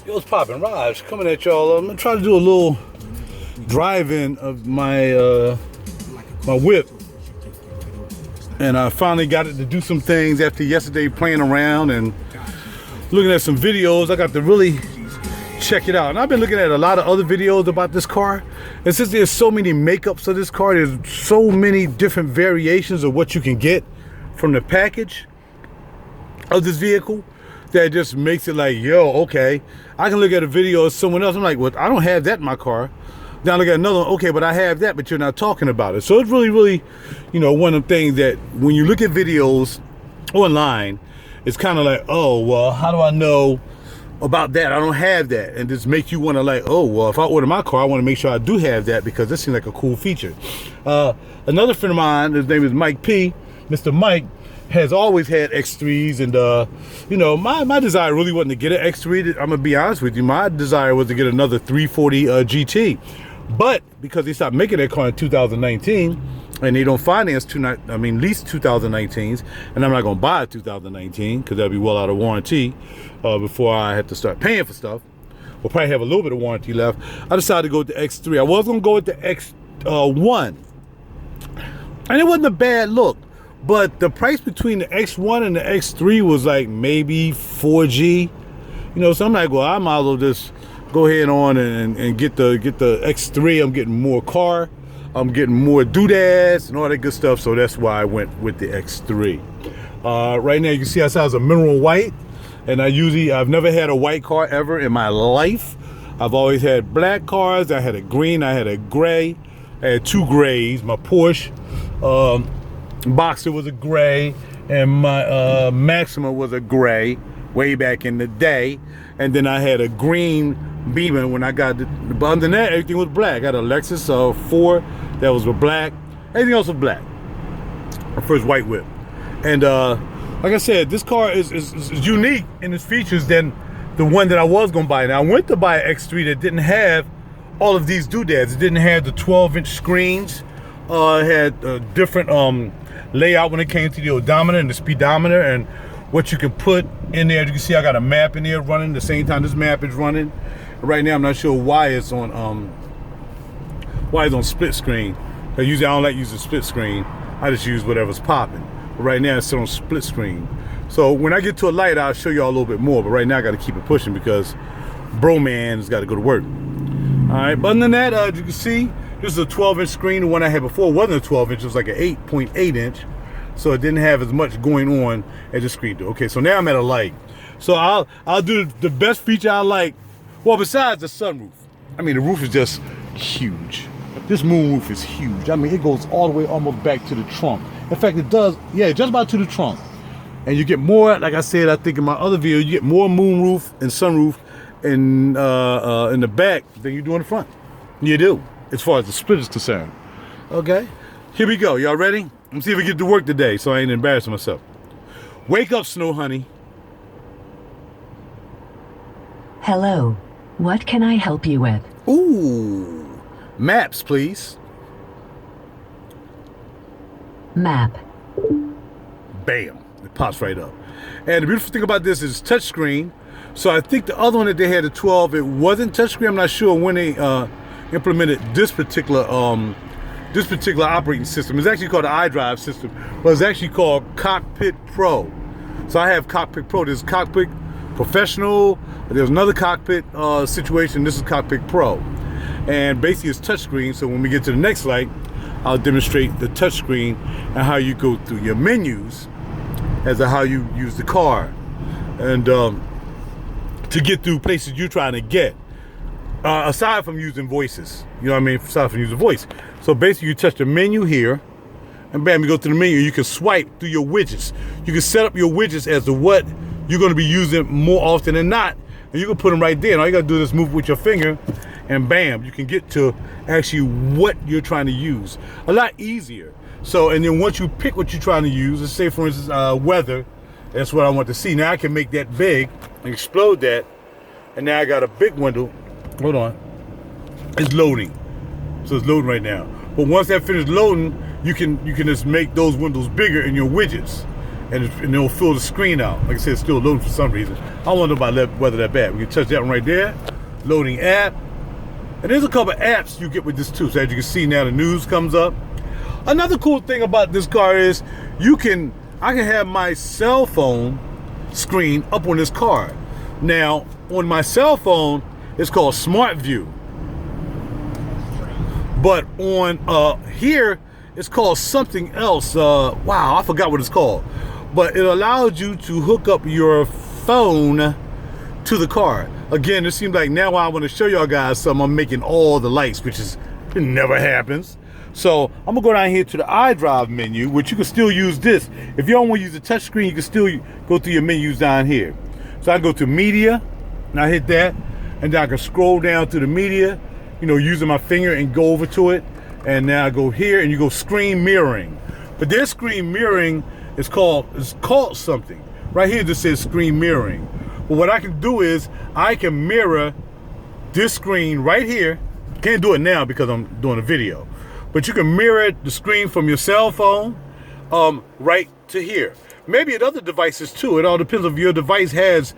Yo, what's poppin'? Raj coming at y'all. I'm gonna try to do a little drive-in of my my whip, and I finally got it to do some things after yesterday playing around and looking at some videos. I got to really check it out, and I've been looking at a lot of other videos about this car, and since there's so many makeups of this car, there's so many different variations of what you can get from the package of this vehicle, that just makes it like, yo, okay, I can look at a video of someone else. I'm like, well, I don't have that in my car. Then I look at another one, okay, but I have that, but you're not talking about it. So it's really, you know, one of the things that when you look at videos online, it's kind of like, oh, well, how do I know about that? I don't have that. And just makes you want to like, oh, well, if I order my car, I want to make sure I do have that because this seems like a cool feature. Another friend of mine, his name is Mike P. Mr. Mike has always had X3s, and you know, my desire really wasn't to get an X3. I'm gonna be honest with you, my desire was to get another 340 GT, but because they stopped making that car in 2019 and they don't finance lease 2019s, and I'm not gonna buy a 2019 because that'll be well out of warranty before I have to start paying for stuff. We'll probably have a little bit of warranty left. I decided to go with the X3. I was gonna go with the X1, and it wasn't a bad look. But the price between the X1 and the X3 was like maybe 4G. You know, so I'm like, well, I might as well just go ahead on and get the X3. I'm getting more car. I'm getting more doodads and all that good stuff. So that's why I went with the X3. Right now you can see outside is a mineral white. And I've never had a white car ever in my life. I've always had black cars. I had a green, I had a gray. I had two grays, my Porsche. Boxer was a gray, and my Maxima was a gray way back in the day, and then I had a green Beamer when I got but other than that, everything was black. I got a Lexus 4 that was black. Everything else was black. My first white whip. And like I said, this car is unique in its features than the one that I was gonna buy. Now I went to buy an X3 that didn't have all of these doodads. It didn't have the 12-inch screens. It had a different layout when it came to the odometer and the speedometer and what you can put in there. As you can see, I got a map in there running the same time this map is running. Right now, I'm not sure why it's on split screen. Usually, I don't like using split screen. I just use whatever's popping. But right now, it's still on split screen. So when I get to a light, I'll show you all a little bit more. But right now, I got to keep it pushing because bro man's got to go to work. All right. But other than that, as you can see, this is a 12-inch screen. The one I had before wasn't a 12-inch. It was like an 8.8-inch. So it didn't have as much going on as the screen do. Okay, so now I'm at a light. So I'll do the best feature I like. Well, besides the sunroof. I mean, the roof is just huge. This moonroof is huge. I mean, it goes all the way almost back to the trunk. In fact, it does, yeah, just about to the trunk. And you get more, like I said, I think in my other video, you get more moonroof and sunroof in the back than you do in the front. You do, as far as the split is concerned. Okay, here we go. Y'all ready? Let's see if we get to work today so I ain't embarrassing myself. Wake up, Snow Honey. Hello. What can I help you with? Ooh, maps, please. Map. Bam, it pops right up. And the beautiful thing about this is touchscreen. So I think the other one that they had, the 12, it wasn't touchscreen. I'm not sure when they implemented this particular operating system. It's actually called the iDrive system, but it's actually called Cockpit Pro. So I have Cockpit Pro. There's Cockpit Professional. There's another Cockpit situation. This is Cockpit Pro. And basically it's touchscreen. So when we get to the next light, I'll demonstrate the touchscreen and how you go through your menus as to how you use the car. And to get through places you're trying to get. Aside from using voices, you know what I mean? Aside from using voice. So basically you touch the menu here, and bam, you go to the menu. You can swipe through your widgets. You can set up your widgets as to what you're gonna be using more often than not. And you can put them right there. And all you gotta do is move with your finger, and bam, you can get to actually what you're trying to use. A lot easier. So, and then once you pick what you're trying to use, let's say for instance, weather, that's what I want to see. Now I can make that big and explode that. And now I got a big window. Hold on. It's loading. So it's loading right now. But once that finishes loading, you can just make those windows bigger in your widgets. and it'll fill the screen out. Like I said, it's still loading for some reason. I don't know about whether that bad. We can touch that one right there. Loading app. And there's a couple of apps you get with this too. So as you can see now, the news comes up. Another cool thing about this car is I can have my cell phone screen up on this car. Now, on my cell phone, it's called Smart View. But on here, it's called something else. Wow, I forgot what it's called. But it allows you to hook up your phone to the car. Again, it seems like now I want to show y'all guys something. I'm making all the lights, which is, it never happens. So I'm gonna go down here to the iDrive menu, which you can still use this. If you don't want to use the touch screen, you can still go through your menus down here. So I go to media, and I hit that, and then I can scroll down through the media, you know, using my finger and go over to it. And now I go here and you go screen mirroring. But this screen mirroring is called something. Right here this says screen mirroring. But what I can do is I can mirror this screen right here. Can't do it now because I'm doing a video. But you can mirror the screen from your cell phone right to here. Maybe at other devices too. It all depends if your device has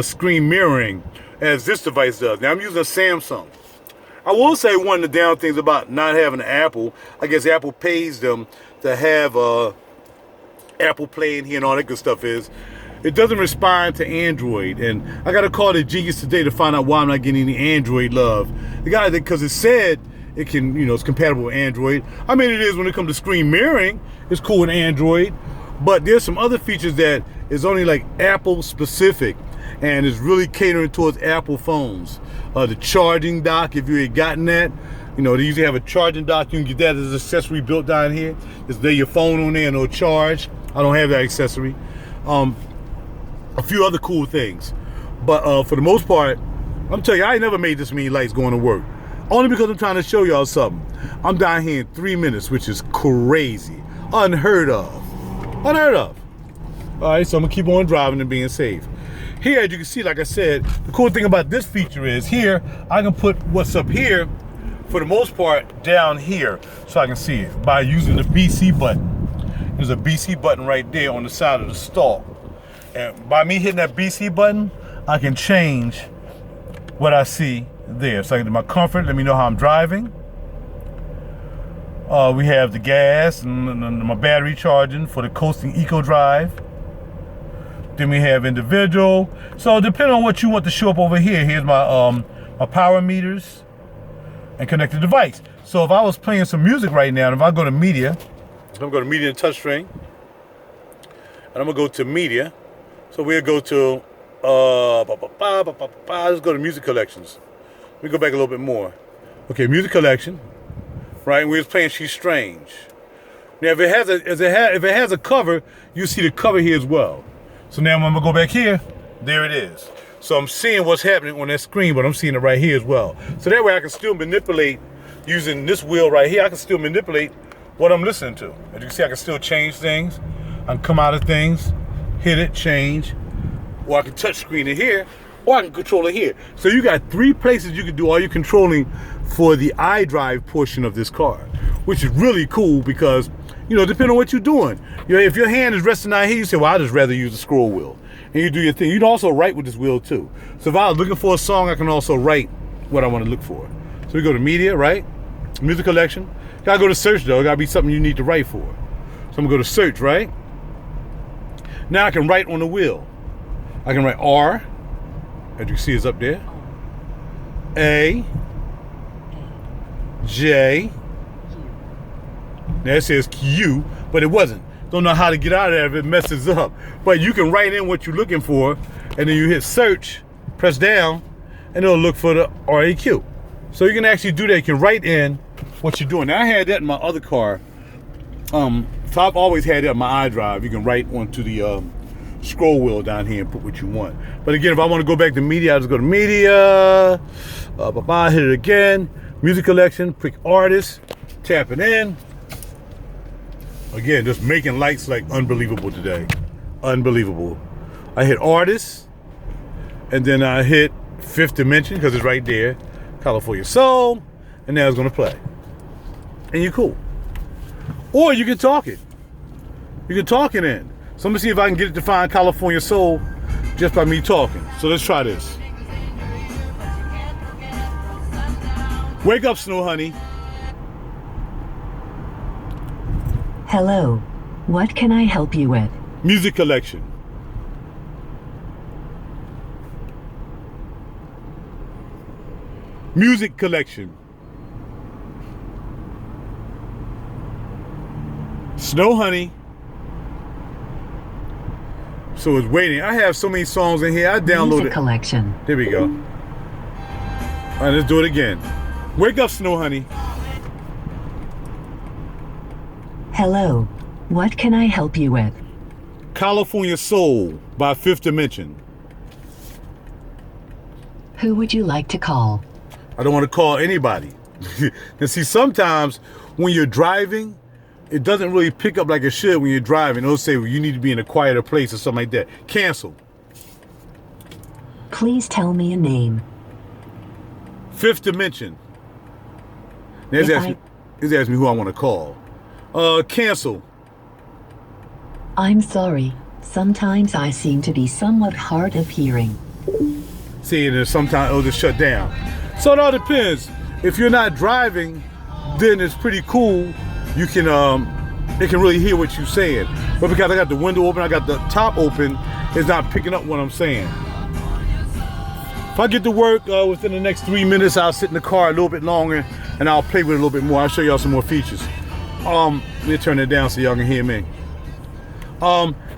screen mirroring as this device does. Now I'm using a Samsung. I will say one of the down things about not having an Apple, I guess Apple pays them to have Apple Play in here and all that good stuff is, it doesn't respond to Android. And I got to call the genius today to find out why I'm not getting any Android love. The guy, because it said it can, you know, it's compatible with Android. I mean, it is when it comes to screen mirroring, it's cool with Android. But there's some other features that is only like Apple specific and is really catering towards Apple phones. The charging dock, if you had gotten that, you know, they usually have a charging dock. You can get that as an accessory built down here. Just lay your phone on there and it'll charge. I don't have that accessory. A few other cool things. But for the most part, I'm telling you, I ain't never made this many lights going to work. Only because I'm trying to show y'all something. I'm down here in 3 minutes, which is crazy. Unheard of. Unheard of. All right, so I'm gonna keep on driving and being safe. Here, as you can see, like I said, the cool thing about this feature is here, I can put what's up here, for the most part, down here, so I can see it by using the BC button. There's a BC button right there on the side of the stalk. And by me hitting that BC button, I can change what I see there. So I can do my comfort, let me know how I'm driving. We have the gas and my battery charging for the coasting eco drive. Then we have individual. So depending on what you want to show up over here, here's my my power meters and connected device. So if I was playing some music right now, and if I go to media, I'm gonna go to media and touchscreen, and I'm gonna go to media. So we'll go to let's go to music collections. Let me go back a little bit more. Okay, music collection. Right, and we was playing She's Strange. Now if it has a cover, you see the cover here as well. So now when I'm gonna go back here, there it is. So I'm seeing what's happening on that screen, but I'm seeing it right here as well. So that way I can still manipulate, using this wheel right here, I can still manipulate what I'm listening to. As you can see, I can still change things. I can come out of things, hit it, change, or I can touch screen it here, or I can control it here. So you got 3 places you can do all your controlling for the iDrive portion of this car, which is really cool because, you know, depending on what you're doing. You know, if your hand is resting down here, you say, well, I'd just rather use the scroll wheel. And you do your thing. You can also write with this wheel too. So if I was looking for a song, I can also write what I want to look for. So we go to media, right? Music collection. Gotta go to search though. It gotta be something you need to write for. So I'm gonna go to search, right? Now I can write on the wheel. I can write R, as you can see it's up there. A, J. Now it says Q, but it wasn't. Don't know how to get out of there if it messes up. But you can write in what you're looking for, and then you hit search, press down, and it'll look for the RAQ. So you can actually do that. You can write in what you're doing. Now I had that in my other car. So I've always had that in my iDrive. You can write onto the scroll wheel down here and put what you want. But again, if I want to go back to media, I just go to media, hit it again, music collection, pick artist, tap it in. Again, just making lights like unbelievable today. Unbelievable. I hit artist, and then I hit fifth dimension because it's right there, California Soul, and now it's gonna play. And you're cool. Or you can talk it. You can talk it in. So let me see if I can get it to find California Soul just by me talking. So let's try this. Wake up, Snow Honey. Hello. What can I help you with? Music collection. Music collection. Snow Honey. So it's waiting. I have so many songs in here. I downloaded. Music collection. There we go. All right, let's do it again. Wake up, Snow Honey. Hello. What can I help you with? California Soul by Fifth Dimension. Who would you like to call? I don't want to call anybody. And see, sometimes when you're driving, it doesn't really pick up like it should when you're driving. It'll say, well, you need to be in a quieter place or something like that. Cancel. Please tell me a name. Fifth Dimension. Now, he's asking me who I want to call. Cancel. I'm sorry. Sometimes I seem to be somewhat hard of hearing. See, and then sometimes it'll just shut down. So it all depends. If you're not driving, then it's pretty cool. You can, it can really hear what you're saying. But because I got the window open, I got the top open, it's not picking up what I'm saying. If I get to work within the next 3 minutes, I'll sit in the car a little bit longer and I'll play with it a little bit more. I'll show y'all some more features. Let me turn it down so y'all can hear me.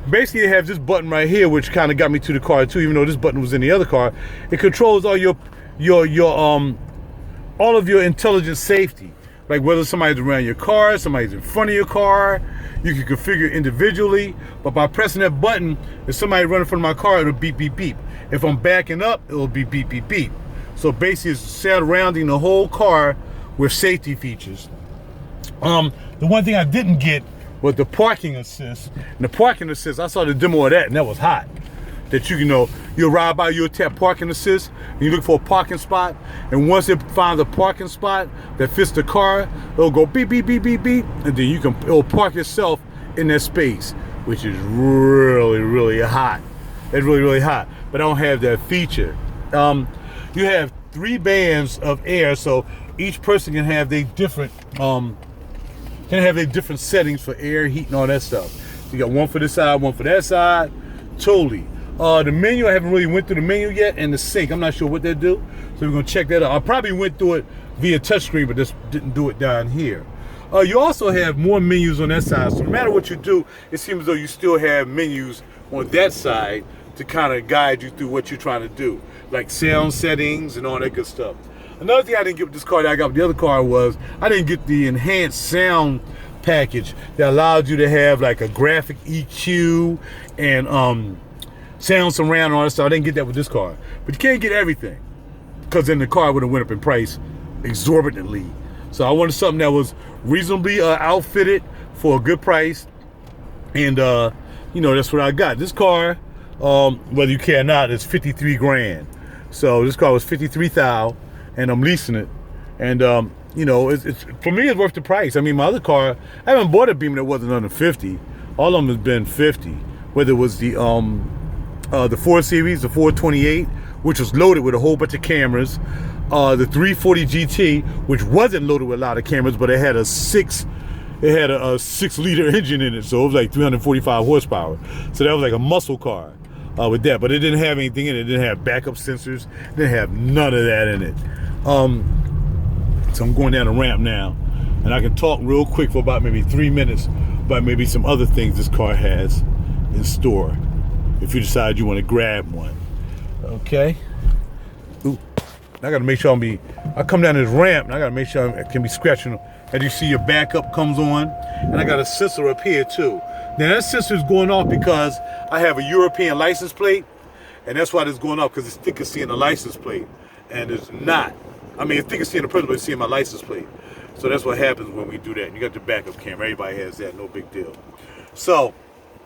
Basically, it has this button right here, which kind of got me to the car too, even though this button was in the other car. It controls all all of your intelligent safety. Like whether somebody's around your car, somebody's in front of your car, you can configure individually. But by pressing that button, if somebody running in front of my car, it'll beep, beep, beep. If I'm backing up, it'll be beep, beep, beep. So basically, it's surrounding the whole car with safety features. The one thing I didn't get was the parking assist. And the parking assist, I saw the demo of that, and that was hot. That you'll ride by, you'll tap parking assist, and you look for a parking spot, and once it finds a parking spot that fits the car, it'll go beep, beep, beep, beep, beep, and then it'll park itself in that space, which is really, really hot. It's really, really hot. But I don't have that feature. You have 3 bands of air, so each person can have their different settings for air, heat, and all that stuff. You got one for this side, one for that side. Totally. The menu, I haven't really went through the menu yet, and the sync, I'm not sure what they do, so we're gonna check that out. I probably went through it via touchscreen, but just didn't do it down here. You also have more menus on that side, so no matter what you do, it seems as though you still have menus on that side to kind of guide you through what you're trying to do, like sound settings and all that good stuff. Another thing I didn't get with this car that I got with the other car was I didn't get the enhanced sound package that allowed you to have like a graphic EQ and sound surround and all that stuff. I didn't get that with this car. But you can't get everything, because then the car would have went up in price exorbitantly. So I wanted something that was reasonably outfitted for a good price. And that's what I got. This car, whether you care or not, is 53 grand. So this car was 53,000, and I'm leasing it. And it's for me, it's worth the price. I mean, my other car, I haven't bought a Beamer that wasn't under 50. All of them has been 50. Whether it was the 4 Series, the 428, which was loaded with a whole bunch of cameras, the 340 GT, which wasn't loaded with a lot of cameras, but it had a 6-liter engine in it, so it was like 345 horsepower. So that was like a muscle car with that, but it didn't have anything in it. It didn't have backup sensors. It didn't have none of that in it. So I'm going down the ramp now, and I can talk real quick for about maybe 3 minutes about maybe some other things this car has in store, if you decide you want to grab one. Okay. Ooh, I gotta make sure I come down this ramp and I gotta make sure I can be scratching. As you see, your backup comes on, and I got a sensor up here too. Now that sensor is going off because I have a European license plate, and that's why it's going off, because it's thicker seeing the license plate, and it's not. I mean, it's thicker seeing the person, but it's seeing my license plate. So that's what happens when we do that. You got the backup camera. Everybody has that. No big deal. So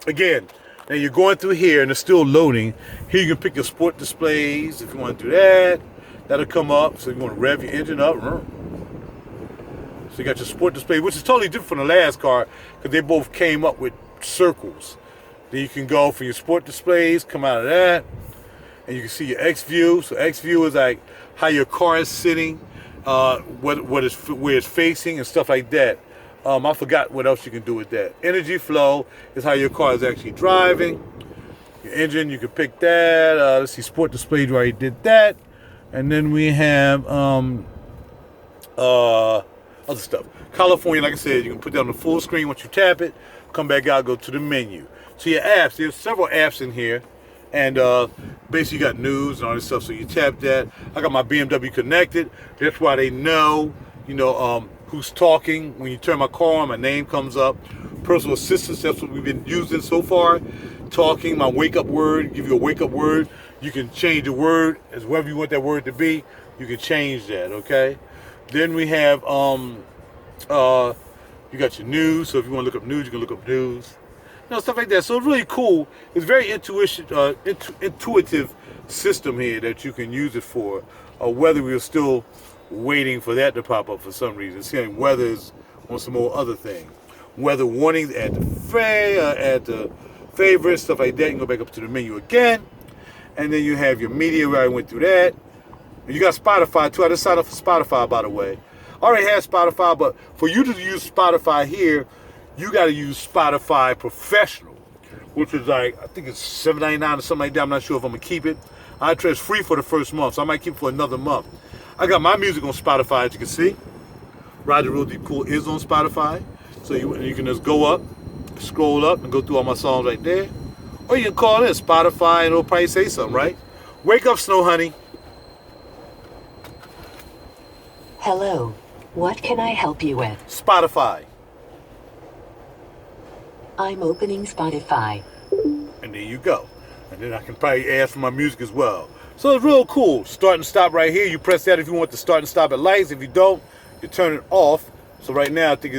again, now you're going through here and it's still loading. Here you can pick your sport displays if you want to do that. That'll come up. So you want to rev your engine up. So you got your sport display, which is totally different from the last car, because they both came up with circles. Then you can go for your sport displays, come out of that, and you can see your X view. So X view is like how your car is sitting, where it's facing and stuff like that. I forgot what else you can do with that. Energy flow is how your car is actually driving. Your engine, you can pick that. Let's see, sport displays, we already did that. And then we have other stuff. California, like I said, you can put that on the full screen. Once you tap it, come back out, go to the menu. So your apps, there's several apps in here. And basically you got news and all this stuff, so you tap that. I got my BMW connected. That's why they know, who's talking. When you turn my car on, my name comes up. Personal assistance, that's what we've been using so far. Talking, my wake up word, give you a wake up word. You can change the word as whatever you want that word to be. You can change that, okay? Then we have, you got your news. So if you want to look up news, you can look up news. Stuff like that. So it's really cool. It's very intuitive system here that you can use it for. Whether we're still waiting for that to pop up for some reason. Seeing weather's on some more other thing. Weather warnings at the favorites, stuff like that. You can go back up to the menu again. And then you have your media where I went through that. You got Spotify too. I just signed up for Spotify, by the way. I already had Spotify, but for you to use Spotify here, you got to use Spotify Professional, which is like, I think it's $7.99 or something like that. I'm not sure if I'm going to keep it. It's free for the first month, so I might keep it for another month. I got my music on Spotify, as you can see. RaJuR Real Deep Cool is on Spotify. So you can just go up, scroll up, and go through all my songs right there. Or you can call in Spotify, and it'll probably say something, right? Wake up, Snow Honey. Hello. What can I help you with? Spotify. I'm opening Spotify. And there you go. And then I can probably ask for my music as well. So it's real cool. Start and stop right here. You press that if you want to start and stop at lights. If you don't, you turn it off. So right now I think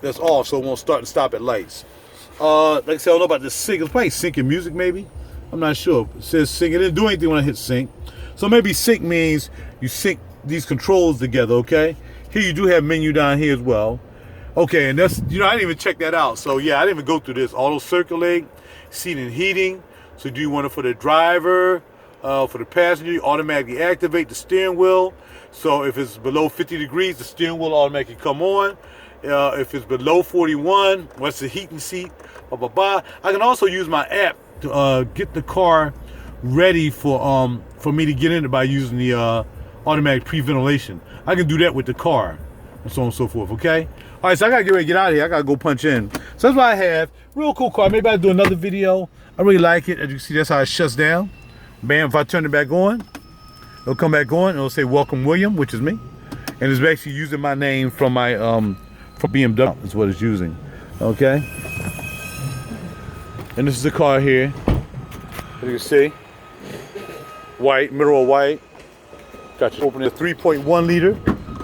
that's off, so it won't start and stop at lights. Like I said, I don't know about the sync. It's probably syncing music maybe. I'm not sure. It says sync. It didn't do anything when I hit sync. So maybe sync means you sync these controls together, okay? Here you do have menu down here as well. Okay, and that's, I didn't even check that out. So yeah, I didn't even go through this. Auto circulate, seat and heating. So do you want it for the driver, for the passenger? You automatically activate the steering wheel. So if it's below 50 degrees, the steering wheel automatically come on. If it's below 41, what's the heating seat? Blah, blah, blah. I can also use my app to get the car ready for me to get in it by using the automatic pre-ventilation. I can do that with the car and so on and so forth, okay? All right, so I gotta get ready to get out of here. I gotta go punch in. So that's what I have. Real cool car. Maybe I'll do another video. I really like it. As you can see, that's how it shuts down. Bam, if I turn it back on, it'll come back on and it'll say Welcome William, which is me. And it's basically using my name from my from BMW is what it's using. Okay. And this is the car here. As you can see. White, middle of white. Got you opening a 3.1 liter.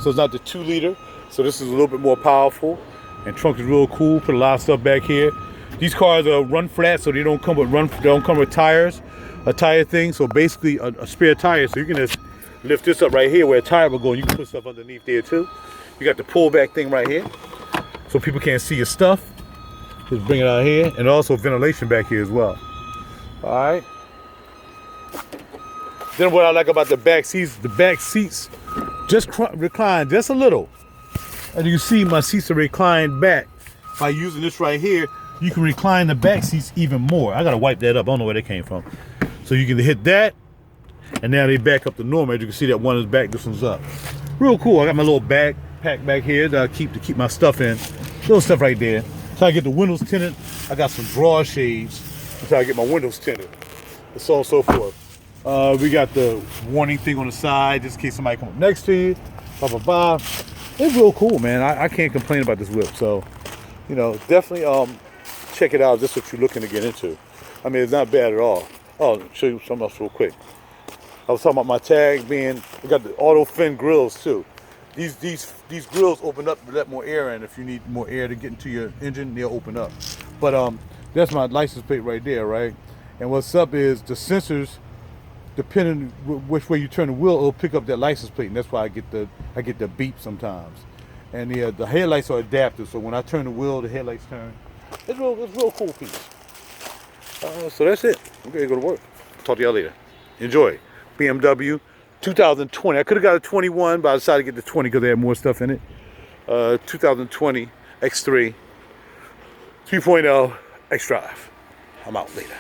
So it's not the 2 liter. So this is a little bit more powerful. And trunk is real cool. Put a lot of stuff back here. These cars are run flat, so they don't come with tires, a tire thing. So basically a spare tire. So you can just lift this up right here where a tire will go, and you can put stuff underneath there too. You got the pullback thing right here, so people can't see your stuff. Just bring it out here, and also ventilation back here as well. All right. Then what I like about the back seats just recline just a little. And you can see my seats are reclined back. By using this right here, you can recline the back seats even more. I gotta wipe that up. I don't know where that came from. So you can hit that, and now they back up to normal. As you can see, that one is back, this one's up. Real cool. I got my little backpack back here that I keep to keep my stuff in. Little stuff right there. So I get the windows tinted. I got some drawer shades until I get my windows tinted. And so on and so forth. We got the warning thing on the side, just in case somebody come up next to you. Blah, blah, blah. It's real cool, man. I can't complain about this whip. So, definitely check it out. If this is what you're looking to get into. I mean, it's not bad at all. Oh, let me show you something else real quick. I was talking about my tag being, we got the auto fin grills too. These grills open up to let more air in. If you need more air to get into your engine, they'll open up. But that's my license plate right there, right? And what's up is the sensors, depending which way you turn the wheel, it'll pick up that license plate, and that's why I get the beep sometimes. And the headlights are adaptive, so when I turn the wheel, the headlights turn. It's real cool piece. So that's it. I'm ready to go to work. Talk to y'all later. Enjoy. BMW 2020. I could have got a 21, but I decided to get the 20 because they had more stuff in it. 2020 X3 2.0 X-Drive. I'm out later.